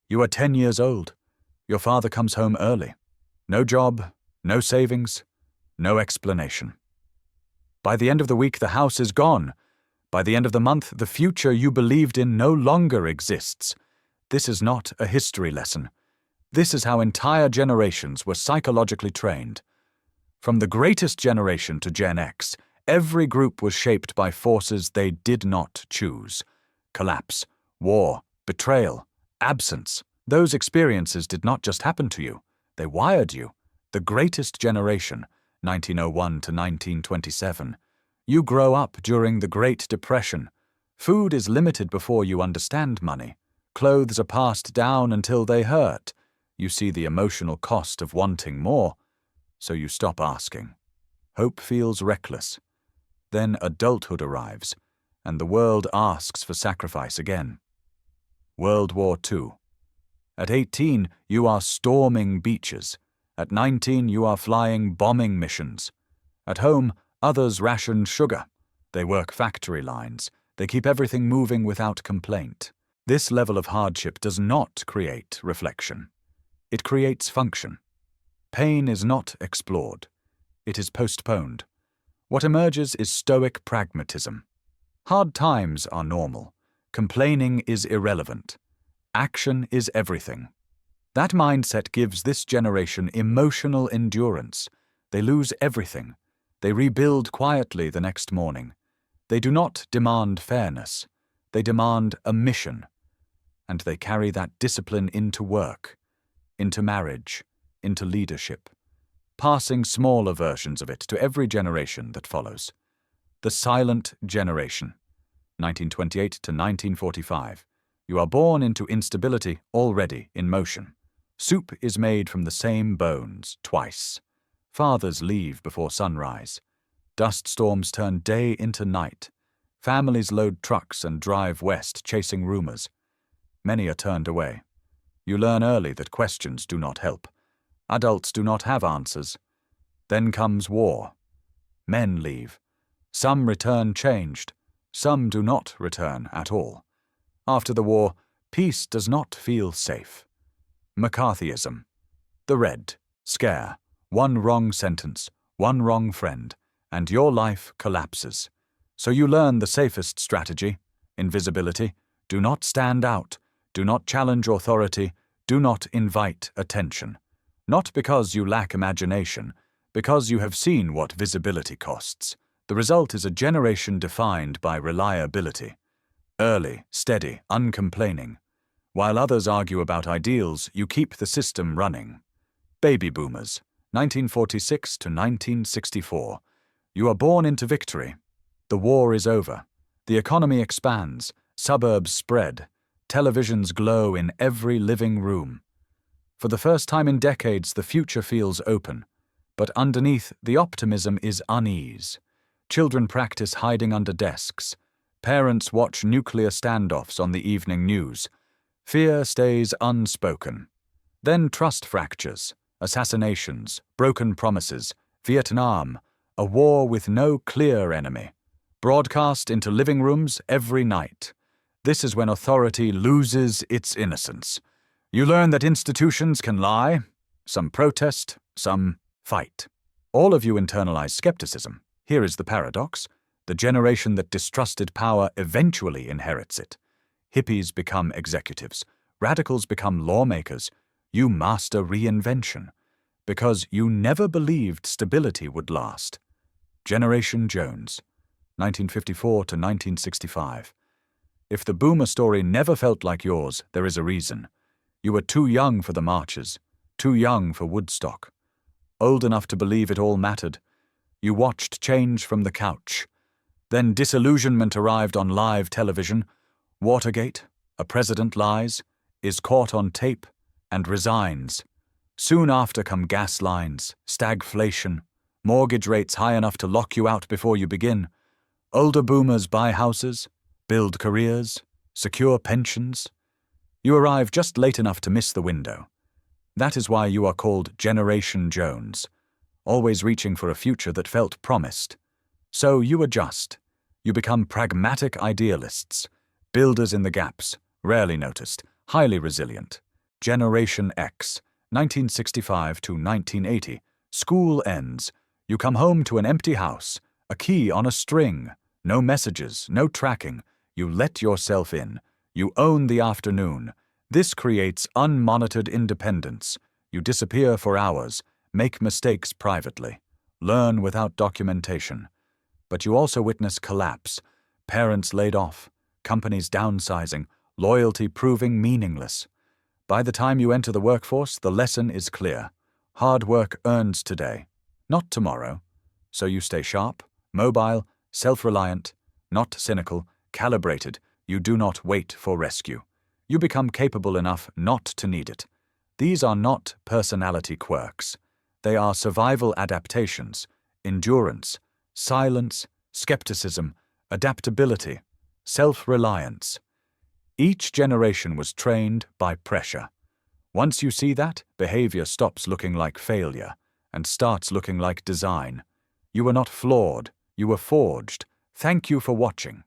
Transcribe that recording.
You are 10 years old. Your father comes home early. No job, no savings, no explanation. By the end of the week, the house is gone. By the end of the month, the future you believed in no longer exists. This is not a history lesson. This is how entire generations were psychologically trained. From the greatest generation to Gen X, every group was shaped by forces they did not choose. Collapse, war, betrayal, absence. Those experiences did not just happen to you. They wired you. The greatest generation, 1901 to 1927. You grow up during the Great Depression. Food is limited before you understand money. Clothes are passed down until they hurt. You see the emotional cost of wanting more, so you stop asking. Hope feels reckless. Then adulthood arrives, and the world asks for sacrifice again. World War II. At 18, you are storming beaches. At 19, you are flying bombing missions. At home, others ration sugar. They work factory lines. They keep everything moving without complaint. This level of hardship does not create reflection. It creates function. Pain is not explored. It is postponed. What emerges is stoic pragmatism. Hard times are normal. Complaining is irrelevant. Action is everything. That mindset gives this generation emotional endurance. They lose everything. They rebuild quietly the next morning. They do not demand fairness. They demand a mission. And they carry that discipline into work, into marriage, into leadership, passing smaller versions of it to every generation that follows. The silent generation, 1928 to 1945. You are born into instability already in motion. Soup is made from the same bones twice. Fathers leave before sunrise. Dust storms turn day into night. Families load trucks and drive west chasing rumors. Many are turned away. You learn early that questions do not help. Adults do not have answers. Then comes war. Men leave. Some return changed. Some do not return at all. After the war, peace does not feel safe. McCarthyism. The Red Scare. One wrong sentence, one wrong friend, and your life collapses. So you learn the safest strategy, invisibility. Do not stand out. Do not challenge authority. Do not invite attention. Not because you lack imagination, because you have seen what visibility costs. The result is a generation defined by reliability. Early, steady, uncomplaining. While others argue about ideals, you keep the system running. Baby boomers, 1946 to 1964. You are born into victory. The war is over. The economy expands. Suburbs spread. Televisions glow in every living room. For the first time in decades, the future feels open. But underneath, the optimism is unease. Children practice hiding under desks. Parents watch nuclear standoffs on the evening news. Fear stays unspoken. Then trust fractures, assassinations, broken promises, Vietnam, a war with no clear enemy. Broadcast into living rooms every night. This is when authority loses its innocence. You learn that institutions can lie. Some protest, some fight. All of you internalize skepticism. Here is the paradox. The generation that distrusted power eventually inherits it. Hippies become executives. Radicals become lawmakers. You master reinvention. Because you never believed stability would last. Generation Jones, 1954 to 1965. If the boomer story never felt like yours, there is a reason. You were too young for the marches, too young for Woodstock. Old enough to believe it all mattered. You watched change from the couch. Then disillusionment arrived on live television. Watergate, a president lies, is caught on tape, and resigns. Soon after come gas lines, stagflation, mortgage rates high enough to lock you out before you begin. Older boomers buy houses, build careers, secure pensions. You arrive just late enough to miss the window. That is why you are called Generation Jones, always reaching for a future that felt promised. So you adjust. You become pragmatic idealists, builders in the gaps, rarely noticed, highly resilient. Generation X, 1965 to 1980. School ends. You come home to an empty house, a key on a string, no messages, no tracking. You let yourself in. You own the afternoon. This creates unmonitored independence. You disappear for hours, make mistakes privately, learn without documentation. But you also witness collapse, parents laid off, companies downsizing, loyalty proving meaningless. By the time you enter the workforce, the lesson is clear. Hard work earns today, not tomorrow. So you stay sharp, mobile, self-reliant, not cynical, calibrated. You do not wait for rescue. You become capable enough not to need it. These are not personality quirks. They are survival adaptations, endurance, silence, skepticism, adaptability, self-reliance. Each generation was trained by pressure. Once you see that, behavior stops looking like failure and starts looking like design. You were not flawed, you were forged. Thank you for watching.